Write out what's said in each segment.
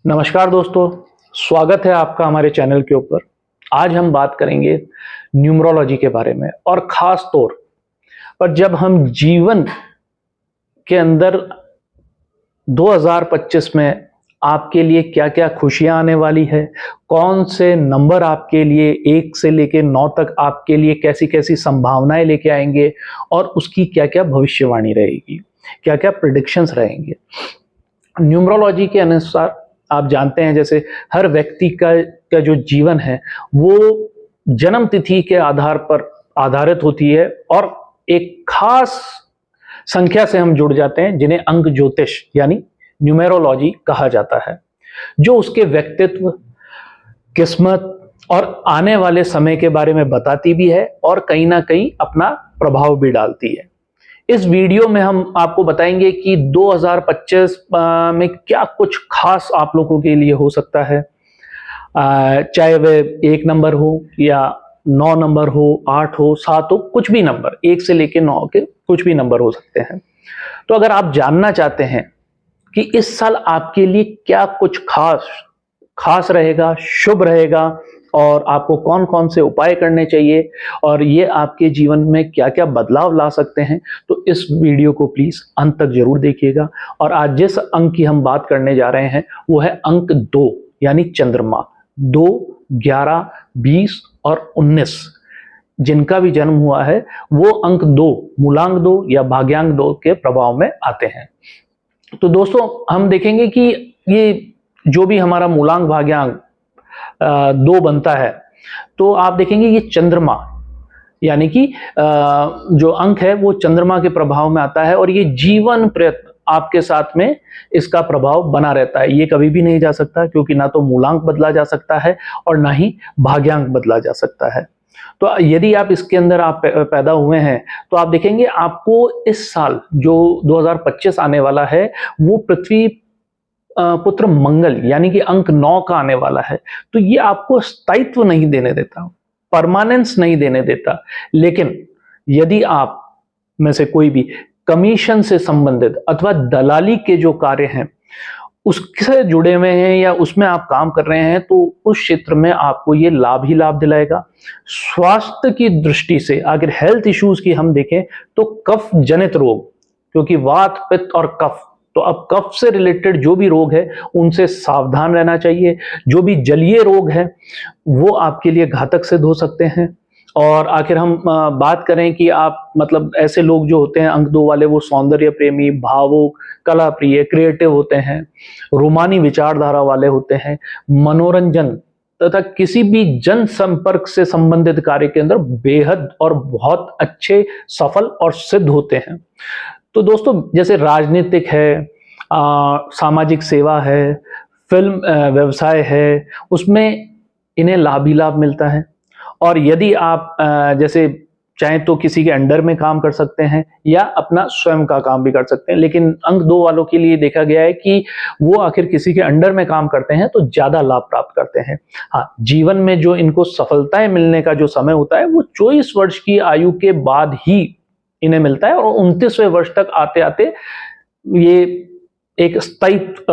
नमस्कार दोस्तों, स्वागत है आपका हमारे चैनल के ऊपर। आज हम बात करेंगे न्यूमरोलॉजी के बारे में और ख़ास तौर पर जब हम जीवन के अंदर 2025 में आपके लिए क्या-क्या खुशियाँ आने वाली है, कौन से नंबर आपके लिए 1 से लेके 9 तक आपके लिए कैसी-कैसी संभावनाएँ लेके आएँगे और उसकी क्या-क्या भविष्यवाणी रहेगी, क्या-क्या प्रेडिक्शंस रहेंगे। न्यूमरोलॉजी के अनुसार आप जानते हैं जैसे हर व्यक्ति का जो जीवन है वो जन्म तिथि के आधार पर आधारित होती है और एक खास संख्या से हम जुड़ जाते हैं जिन्हें अंक ज्योतिष यानी न्यूमेरोलॉजी कहा जाता है, जो उसके व्यक्तित्व, किस्मत और आने वाले समय के बारे में बताती भी है और कहीं ना कहीं अपना प्रभाव भी डालती है। इस वीडियो में हम आपको बताएंगे कि 2025 में क्या कुछ खास आप लोगों के लिए हो सकता है, चाहे वह 1 नंबर हो या 9 नंबर हो, 8 हो, 7 हो, कुछ भी नंबर 1 से लेकर 9 के कुछ भी नंबर हो सकते हैं। तो अगर आप जानना चाहते हैं कि इस साल आपके लिए क्या कुछ खास रहेगा, शुभ रहेगा और आपको कौन-कौन से उपाय करने चाहिए और ये आपके जीवन में क्या-क्या बदलाव ला सकते हैं, तो इस वीडियो को प्लीज़ अंत तक ज़रूर देखिएगा। और आज जिस अंक की हम बात करने जा रहे हैं, वो है अंक 2 यानी चंद्रमा। 2, 11, 20 और 19 जिनका भी जन्म हुआ है, वो अंक 2, मूलांक 2 या भाग्यांक 2 के प्रभाव में आते हैं। तो दोस्तों, हम देखेंगे कि ये जो भी हमारा मूलांक भाग्यांक 2 बनता है, तो आप देखेंगे ये चंद्रमा यानी कि जो अंक है वो चंद्रमा के प्रभाव में आता है और ये जीवन प्रयत्न आपके साथ में इसका प्रभाव बना रहता है। ये कभी भी नहीं जा सकता क्योंकि ना तो मूलांक बदला जा सकता है और ना ही भाग्यांक बदला जा सकता है। तो यदि आप इसके अंदर आप पैदा हुए हैं तो आप देखेंगे आपको इस साल जो 2025 आने वाला है वो पृथ्वी पुत्र मंगल यानी कि अंक 9 का आने वाला है। तो ये आपको स्थायित्व नहीं देने देता, परमानेंस नहीं देने देता। लेकिन यदि आप में से कोई भी कमीशन से संबंधित अथवा दलाली के जो कार्य हैं उससे जुड़े हुए हैं या उसमें आप काम कर रहे हैं, तो उस क्षेत्र में आपको ये लाभ ही लाभ दिलाएगा। स्वास्थ्य की दृष्टि से अगर हेल्थ इश्यूज की हम देखें तो कफ जनित रोग, क्योंकि वात, पित्त और कफ, तो अब कफ से रिलेटेड जो भी रोग है उनसे सावधान रहना चाहिए। जो भी जलीय रोग है वो आपके लिए घातक सिद्ध हो सकते हैं। और आखिर हम बात करें कि आप मतलब ऐसे लोग जो होते हैं अंक 2 वाले, वो सौंदर्य प्रेमी, भावुक, कला प्रिय, क्रिएटिव होते हैं, रोमानी विचारधारा वाले होते हैं, मनोरंजन तथा किसी भी जन संपर्क से संबंधित कार्य के अंदर बेहद और बहुत अच्छे, सफल और सिद्ध होते हैं। तो दोस्तों, जैसे राजनीतिक है, सामाजिक सेवा है, फिल्म व्यवसाय है, उसमें इन्हें लाभ ही लाभ मिलता है। और यदि आप जैसे चाहें तो किसी के अंडर में काम कर सकते हैं या अपना स्वयं का काम भी कर सकते हैं, लेकिन अंक 2 वालों के लिए देखा गया है कि वो आखिर किसी के अंडर में काम करते हैं तो ज्यादा लाभ प्राप्त करते हैं। हाँ, जीवन में जो इनको सफलताएं मिलने का जो समय होता है वो 24 वर्ष की आयु के बाद ही इन्हें मिलता है और 29वें वर्ष तक आते आते ये एक स्थायित्व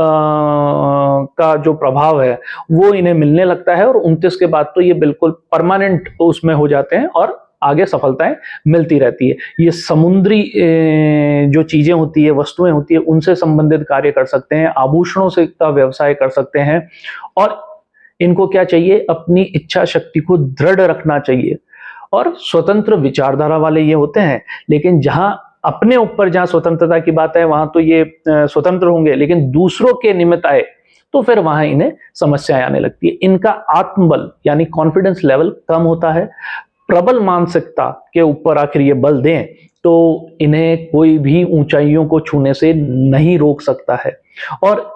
का जो प्रभाव है वो इन्हें मिलने लगता है और 29 के बाद तो ये बिल्कुल परमानेंट उसमें हो जाते हैं और आगे सफलताएं मिलती रहती है। ये समुद्री जो चीजें होती है, वस्तुएं होती है, उनसे संबंधित कार्य कर सकते हैं, आभूषणों से का व्यवसाय कर सकते हैं। और इनको क्या चाहिए, अपनी इच्छा शक्ति को दृढ़ रखना चाहिए और स्वतंत्र विचारधारा वाले ये होते हैं। लेकिन जहां अपने ऊपर जहां स्वतंत्रता की बात है वहां तो ये स्वतंत्र होंगे, लेकिन दूसरों के निमित्त आए तो फिर वहां इन्हें समस्याएं आने लगती है। इनका आत्मबल यानी कॉन्फिडेंस लेवल कम होता है। प्रबल मानसिकता के ऊपर आखिर ये बल दें तो इन्हें कोई भी ऊंचाइयों को छूने से नहीं रोक सकता है। और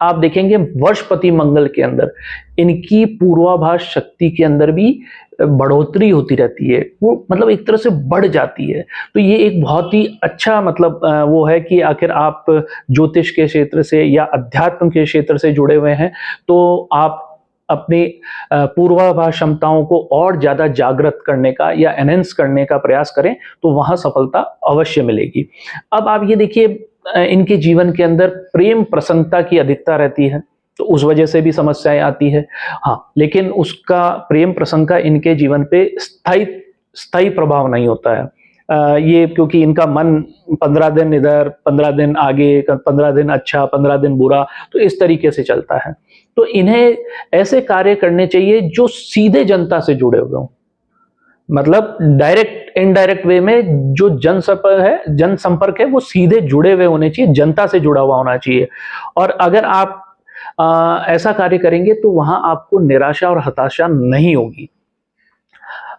आप देखेंगे वर्षपति मंगल के अंदर इनकी पूर्वाभास शक्ति के अंदर भी बढ़ोतरी होती रहती है, वो मतलब एक तरह से बढ़ जाती है। तो ये एक बहुत ही अच्छा मतलब वो है कि आखिर आप ज्योतिष के क्षेत्र से या अध्यात्म के क्षेत्र से जुड़े हुए हैं तो आप अपनी पूर्वाभास क्षमताओं को और ज्यादा जागृत करने का या एनहेंस करने का प्रयास करें तो वहां सफलता अवश्य मिलेगी। अब आप ये देखिए, इनके जीवन के अंदर प्रेम प्रसन्नता की अधिकता रहती है। तो उस वजह से भी समस्याएं आती है। हाँ, लेकिन उसका प्रेम प्रसंग का इनके जीवन पे स्थायी स्थायी प्रभाव नहीं होता है। ये क्योंकि इनका मन 15 दिन इधर, 15 दिन आगे, 15 दिन अच्छा, 15 दिन बुरा, तो इस तरीके से चलता है। तो इन्हें ऐसे कार्य करने चाहिए जो सीधे जनता से जुड़े हुए हों। मतलब डायरेक्ट इनडायरेक्ट वे में जो जनसंपर्क है वो सीधे जुड़े हुए होने चाहिए, जनता से जुड़ा हुआ होना चाहिए। और अगर आप ऐसा कार्य करेंगे तो वहां आपको निराशा और हताशा नहीं होगी।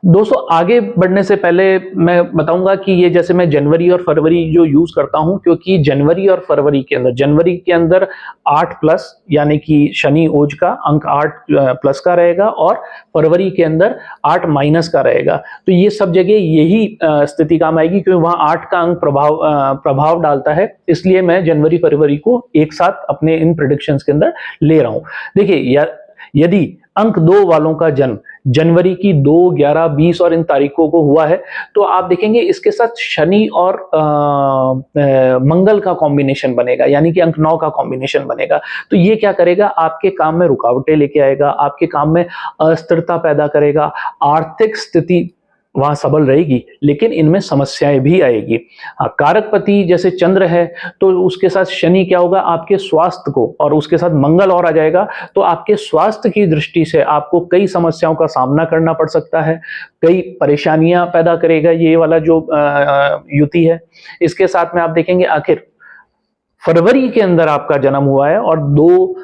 दोस्तों, आगे बढ़ने से पहले मैं बताऊंगा कि ये जैसे मैं जनवरी और फरवरी जो यूज करता हूं, क्योंकि जनवरी और फरवरी के अंदर 8 प्लस यानी कि शनि ओज का अंक 8 प्लस का रहेगा, और फरवरी के अंदर 8 माइनस का रहेगा। तो ये सब जगह यही स्थिति काम आएगी, क्योंकि वहां 8 का अंक प्रभाव डालता है। इसलिए मैं जनवरी फरवरी को एक साथ अपने इन प्रेडिक्शंस के अंदर ले रहा हूं। देखिए, यदि अंक 2 वालों का जन्म जनवरी की 2, 11, 20 और इन तारीखों को हुआ है, तो आप देखेंगे इसके साथ शनि और मंगल का कॉम्बिनेशन बनेगा, यानी कि अंक 9 का कॉम्बिनेशन बनेगा। तो ये क्या करेगा, आपके काम में रुकावटें लेके आएगा, आपके काम में अस्थिरता पैदा करेगा, आर्थिक स्थिति वहां सबल रहेगी, लेकिन इनमें समस्याएं भी आएगी। हाँ, कारकपति जैसे चंद्र है, तो उसके साथ शनि क्या होगा, आपके स्वास्थ्य को, और उसके साथ मंगल और आ जाएगा, तो आपके स्वास्थ्य की दृष्टि से आपको कई समस्याओं का सामना करना पड़ सकता है, कई परेशानियां पैदा करेगा ये वाला जो युति है। इसके साथ में आप देखेंगे, आखिर फरवरी के अंदर आपका जन्म हुआ है और 2,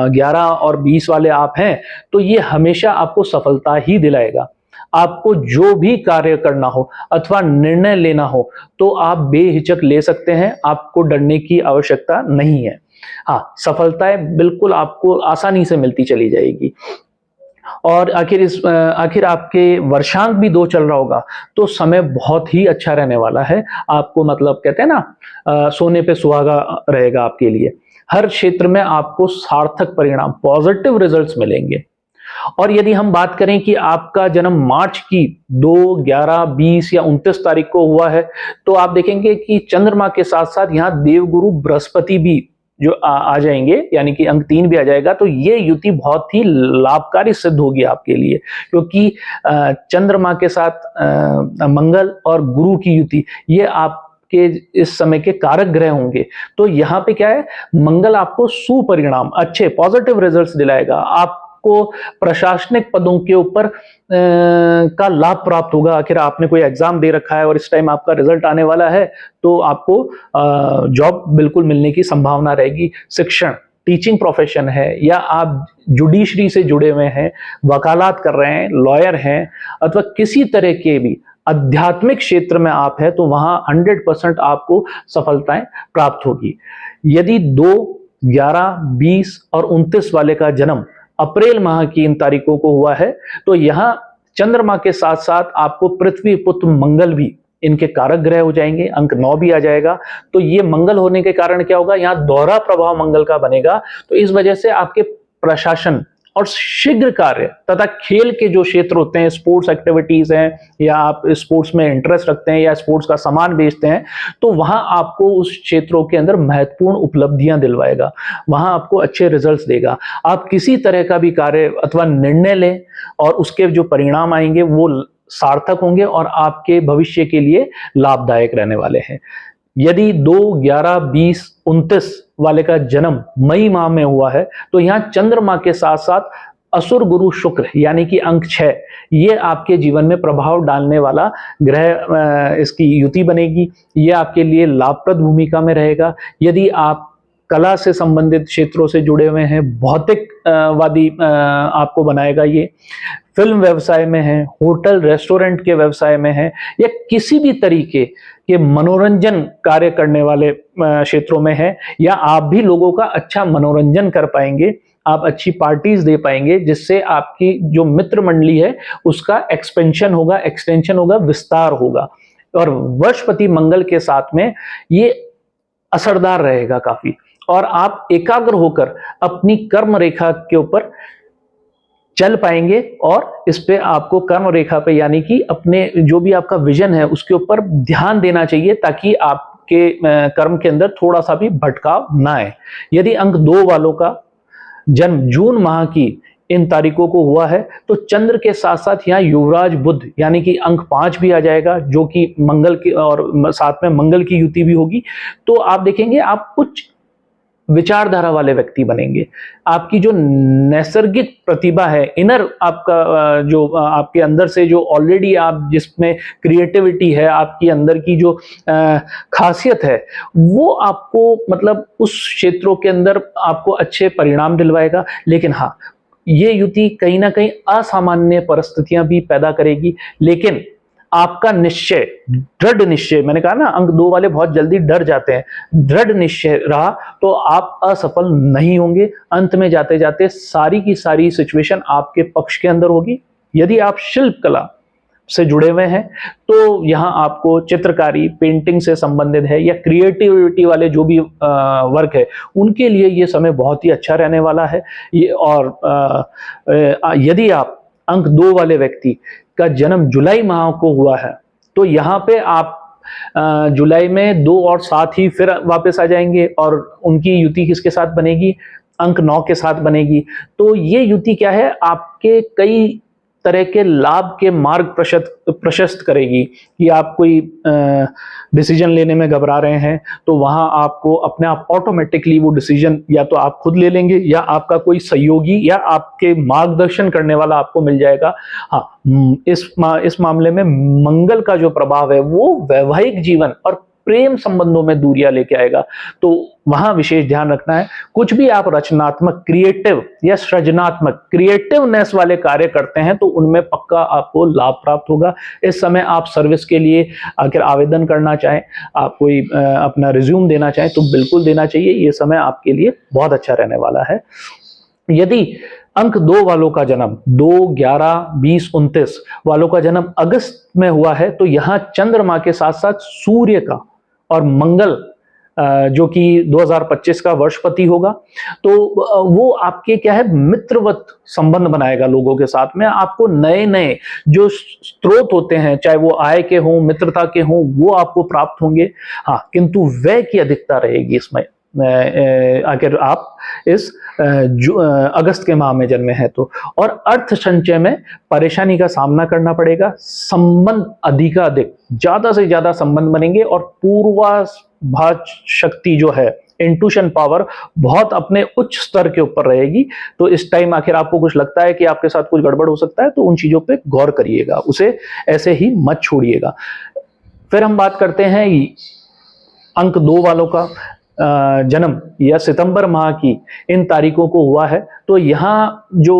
11 और 20 वाले आप हैं, तो ये हमेशा आपको सफलता ही दिलाएगा। आपको जो भी कार्य करना हो अथवा निर्णय लेना हो, तो आप बेहिचक ले सकते हैं, आपको डरने की आवश्यकता नहीं है। हाँ, सफलताएं बिल्कुल आपको आसानी से मिलती चली जाएगी। और आखिर आपके वर्षांक भी 2 चल रहा होगा, तो समय बहुत ही अच्छा रहने वाला है। आपको मतलब कहते हैं ना, सोने पे सुहागा रहेगा आपके लिए। हर क्षेत्र में आपको सार्थक परिणाम, पॉजिटिव रिजल्ट्स मिलेंगे। और यदि हम बात करें कि आपका जन्म मार्च की 2, 11, 20 या 29 तारीख को हुआ है, तो आप देखेंगे कि चंद्रमा के साथ साथ यहाँ देवगुरु बृहस्पति भी जो आ जाएंगे, यानी कि अंक 3 भी आ जाएगा। तो ये युति बहुत ही लाभकारी सिद्ध होगी आपके लिए, क्योंकि चंद्रमा के साथ मंगल और गुरु की युति, ये आपके इस समय के कारक ग्रह होंगे। तो यहाँ पे क्या है, मंगल आपको सुपरिणाम, अच्छे पॉजिटिव रिजल्ट्स दिलाएगा। आपको प्रशासनिक पदों के ऊपर का लाभ प्राप्त होगा। आखिर आपने कोई एग्जाम दे रखा है और इस टाइम आपका रिजल्ट आने वाला है, तो आपको जॉब बिल्कुल मिलने की संभावना रहेगी। शिक्षण, टीचिंग प्रोफेशन है, या आप जुडिशरी से जुड़े हुए हैं, वकालत कर रहे हैं, लॉयर हैं, अथवा किसी तरह के भी आध्यात्मिक क्षेत्र में आप हैं, तो वहां 100% आपको सफलताएं प्राप्त होगी। यदि 2, 11, 20 और 29 वाले का जन्म अप्रैल माह की इन तारीखों को हुआ है, तो यहां चंद्रमा के साथ साथ आपको पृथ्वी, पुत्र, मंगल भी इनके कारक ग्रह हो जाएंगे, अंक 9 भी आ जाएगा। तो ये मंगल होने के कारण क्या होगा, यहाँ दोहरा प्रभाव मंगल का बनेगा। तो इस वजह से आपके प्रशासन और शीघ्र कार्य तथा खेल के जो क्षेत्र होते हैं, स्पोर्ट्स एक्टिविटीज हैं, या आप स्पोर्ट्स में इंटरेस्ट रखते हैं या स्पोर्ट्स का सामान बेचते हैं, तो वहां आपको उस क्षेत्रों के अंदर महत्वपूर्ण उपलब्धियां दिलवाएगा, वहां आपको अच्छे रिजल्ट्स देगा। आप किसी तरह का भी कार्य अथवा निर्णय लें और उसके जो परिणाम आएंगे वो सार्थक होंगे और आपके भविष्य के लिए लाभदायक रहने वाले हैं। यदि 2, 11, 20, 29 वाले का जन्म मई माह में हुआ है, तो यहां चंद्रमा के साथ साथ असुर गुरु शुक्र यानी कि अंक 6, ये आपके जीवन में प्रभाव डालने वाला ग्रह, इसकी युति बनेगी। ये आपके लिए लाभप्रद भूमिका में रहेगा। यदि आप कला से संबंधित क्षेत्रों से जुड़े हुए हैं, भौतिक वादी आपको बनाएगा ये। फिल्म व्यवसाय में है, होटल रेस्टोरेंट के व्यवसाय में है, या किसी भी तरीके के मनोरंजन कार्य करने वाले क्षेत्रों में है, या आप भी लोगों का अच्छा मनोरंजन कर पाएंगे, आप अच्छी पार्टीज दे पाएंगे, जिससे आपकी जो मित्र मंडली है उसका एक्सपेंशन होगा, एक्सटेंशन होगा, विस्तार होगा। और वर्षपति मंगल के साथ में ये असरदार रहेगा काफी, और आप एकाग्र होकर अपनी कर्म रेखा के ऊपर चल पाएंगे। और इस पे आपको कर्म रेखा पे यानी कि अपने जो भी आपका विजन है उसके ऊपर ध्यान देना चाहिए, ताकि आपके कर्म के अंदर थोड़ा सा भी भटकाव ना आए। यदि अंक 2 वालों का जन्म जून माह की इन तारीखों को हुआ है तो चंद्र के साथ साथ यहाँ युवराज बुध यानी कि अंक 5 भी आ जाएगा, जो कि मंगल की और साथ में मंगल की युति भी होगी। तो आप देखेंगे आप कुछ विचारधारा वाले व्यक्ति बनेंगे। आपकी जो नैसर्गिक प्रतिभा है, इनर आपका जो आपके अंदर से जो ऑलरेडी आप जिसमें क्रिएटिविटी है, आपकी अंदर की जो खासियत है, वो आपको मतलब उस क्षेत्रों के अंदर आपको अच्छे परिणाम दिलवाएगा। लेकिन हाँ, ये युति कहीं ना कहीं असामान्य परिस्थितियां भी पैदा करेगी, लेकिन आपका निश्चय, दृढ़ निश्चय, मैंने कहा ना अंक 2 वाले बहुत जल्दी डर जाते हैं, दृढ़ निश्चय रहा तो आप असफल नहीं होंगे। अंत में जाते जाते सारी की सारी सिचुएशन आपके पक्ष के अंदर होगी। यदि आप शिल्प कला से जुड़े हुए हैं तो यहाँ आपको चित्रकारी, पेंटिंग से संबंधित है या क्रिएटिविटी वाले जो भी वर्क है, उनके लिए ये समय बहुत ही अच्छा रहने वाला है। ये और यदि आप अंक 2 वाले व्यक्ति का जन्म जुलाई माह को हुआ है तो यहाँ पे आप जुलाई में 2 और 7 ही फिर वापस आ जाएंगे और उनकी युति किसके साथ बनेगी? अंक 9 के साथ बनेगी। तो ये युति क्या है, आपके कई तरह के लाभ के मार्ग प्रशस्त करेगी कि आप कोई डिसीजन लेने में घबरा रहे हैं तो वहां आपको अपने आप ऑटोमेटिकली वो डिसीजन या तो आप खुद ले लेंगे या आपका कोई सहयोगी या आपके मार्गदर्शन करने वाला आपको मिल जाएगा। हाँ, इस मामले में मंगल का जो प्रभाव है वो वैवाहिक जीवन और प्रेम संबंधों में दूरियां लेके आएगा, तो वहां विशेष ध्यान रखना है। कुछ भी आप रचनात्मक, क्रिएटिव या सृजनात्मक, क्रिएटिवनेस वाले कार्य करते हैं तो उनमें पक्का आपको लाभ प्राप्त होगा। इस समय आप सर्विस के लिए अगर आवेदन करना चाहें, आप कोई अपना रिज्यूम देना चाहें तो बिल्कुल देना चाहिए। ये समय आपके लिए बहुत अच्छा रहने वाला है। यदि अंक 2 वालों का जन्म 2, 11, 20, 29 वालों का जन्म अगस्त में हुआ है तो यहाँ चंद्रमा के साथ साथ सूर्य का और मंगल जो कि 2025 का वर्षपति होगा, तो वो आपके क्या है, मित्रवत संबंध बनाएगा लोगों के साथ में। आपको नए नए जो स्रोत होते हैं, चाहे वो आय के हों, मित्रता के हों, वो आपको प्राप्त होंगे। हाँ, किंतु व्यय की अधिकता रहेगी इसमें अगर आप इस अगस्त के माह में जन्मे हैं तो। और अर्थ संचय में परेशानी का सामना करना पड़ेगा। संबंध अधिकाधिक, ज्यादा से ज्यादा संबंध बनेंगे और पूर्वाभास शक्ति जो है, इंट्यूशन पावर बहुत अपने उच्च स्तर के ऊपर रहेगी। तो इस टाइम आखिर आपको कुछ लगता है कि आपके साथ कुछ गड़बड़ हो सकता है तो उन चीजों पे गौर करिएगा, उसे ऐसे ही मत छोड़िएगा। फिर हम बात करते हैं अंक 2 वालों का जन्म या सितंबर माह की इन तारीखों को हुआ है तो यहाँ जो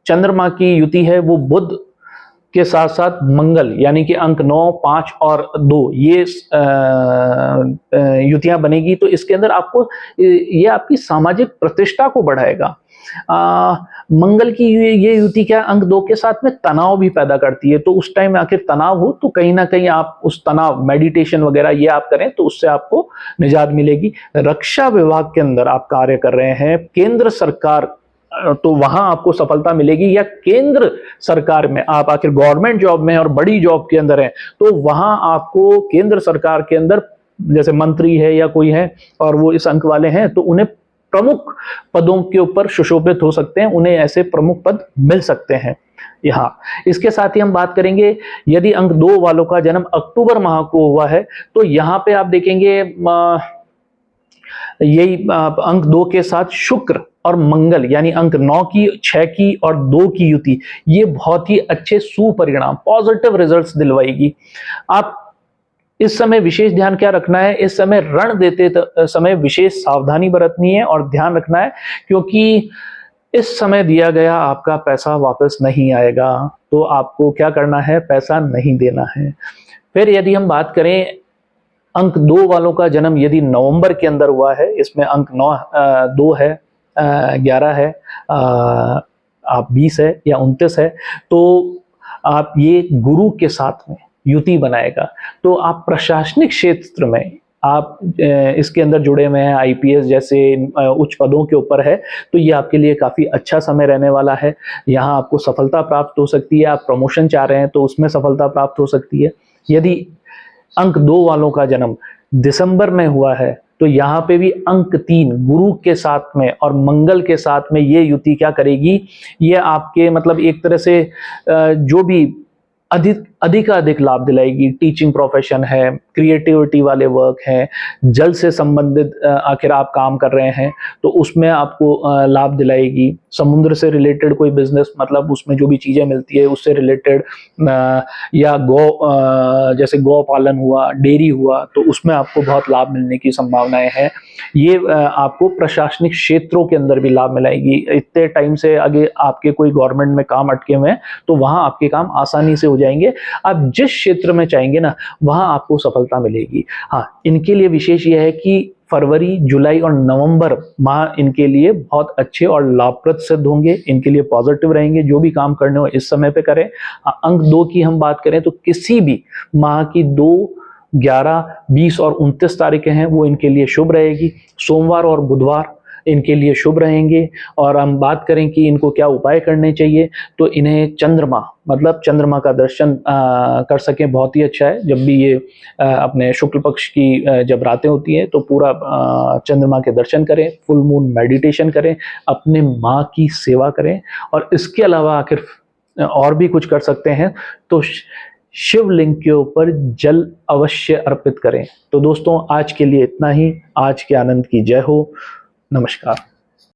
चंद्रमा की युति है वो बुध के साथ साथ मंगल यानी कि अंक 9, 5 और 2 ये युतियां बनेगी। तो इसके अंदर आपको ये आपकी सामाजिक प्रतिष्ठा को बढ़ाएगा। मंगल की ये युति क्या अंक 2 के साथ में तनाव भी पैदा करती है, तो उस टाइम आखिर तनाव हो तो कहीं ना कहीं आप उस तनाव, मेडिटेशन वगैरह ये आप करें तो उससे आपको निजात मिलेगी। रक्षा विभाग के अंदर आप कार्य कर रहे हैं, केंद्र सरकार, तो वहां आपको सफलता मिलेगी। या केंद्र सरकार में आप आखिर गवर्नमेंट जॉब में और बड़ी जॉब के अंदर हैं तो वहां आपको केंद्र सरकार के अंदर जैसे मंत्री है या कोई है और वो इस अंक वाले हैं तो उन्हें प्रमुख पदों के ऊपर सुशोभित हो सकते हैं, उन्हें ऐसे प्रमुख पद मिल सकते हैं यहाँ। इसके साथ ही हम बात करेंगे यदि अंक 2 वालों का जन्म अक्टूबर माह को हुआ है तो यहाँ पे आप देखेंगे यही अंक 2 के साथ शुक्र और मंगल यानी अंक 9 की, 6 की और 2 की युति, ये बहुत ही अच्छे सुपरिणाम, पॉजिटिव रिजल्ट्स दिलवाएगी। आप इस समय विशेष ध्यान क्या रखना है, इस समय ऋण देते समय विशेष सावधानी बरतनी है और ध्यान रखना है क्योंकि इस समय दिया गया आपका पैसा वापस नहीं आएगा, तो आपको क्या करना है, पैसा नहीं देना है। फिर यदि हम बात करें अंक 2 वालों का जन्म यदि नवंबर के अंदर हुआ है, इसमें अंक 2 है, 11 है, आप 20 है या 29 है, तो आप ये गुरु के साथ में युति बनाएगा। तो आप प्रशासनिक क्षेत्र में आप इसके अंदर जुड़े हुए हैं, आईपीएस जैसे उच्च पदों के ऊपर है तो ये आपके लिए काफ़ी अच्छा समय रहने वाला है। यहाँ आपको सफलता प्राप्त हो सकती है। आप प्रमोशन चाह रहे हैं तो उसमें सफलता प्राप्त हो सकती है। यदि अंक 2 वालों का जन्म दिसंबर में हुआ है तो यहाँ पे भी अंक 3 गुरु के साथ में और मंगल के साथ में ये युति क्या करेगी, ये आपके मतलब एक तरह से जो भी अधिक लाभ दिलाएगी। टीचिंग प्रोफेशन है, क्रिएटिविटी वाले वर्क हैं, जल से संबंधित आखिर आप काम कर रहे हैं तो उसमें आपको लाभ दिलाएगी। समुद्र से रिलेटेड कोई बिजनेस मतलब उसमें जो भी चीज़ें मिलती है उससे रिलेटेड, या जैसे गौ पालन हुआ, डेयरी हुआ, तो उसमें आपको बहुत लाभ मिलने की संभावनाएं हैं। ये आपको प्रशासनिक क्षेत्रों के अंदर भी लाभ मिलाएगी। इतने टाइम से आगे आपके कोई गवर्नमेंट में काम अटके हुए हैं तो वहां आपके काम आसानी से हो जाएंगे। आप जिस क्षेत्र में चाहेंगे ना वहां आपको सफलता मिलेगी। हाँ, इनके लिए विशेष यह है कि फरवरी, जुलाई और नवंबर माह इनके लिए बहुत अच्छे और लाभप्रद सिद्ध होंगे। इनके लिए पॉजिटिव रहेंगे। जो भी काम करने हो इस समय पे करें। अंक 2 की हम बात करें तो किसी भी माह की 2, 11, 20 और 29 तारीखें हैं वो इनके लिए शुभ रहेगी। सोमवार और बुधवार इनके लिए शुभ रहेंगे। और हम बात करें कि इनको क्या उपाय करने चाहिए, तो इन्हें चंद्रमा मतलब चंद्रमा का दर्शन कर सकें बहुत ही अच्छा है। जब भी ये अपने शुक्ल पक्ष की जब रातें होती हैं तो पूरा चंद्रमा के दर्शन करें, फुल मून मेडिटेशन करें, अपने माँ की सेवा करें। और इसके अलावा आखिर और भी कुछ कर सकते हैं तो शिवलिंग के ऊपर जल अवश्य अर्पित करें। तो दोस्तों आज के लिए इतना ही। आज के आनंद की जय हो। नमस्कार।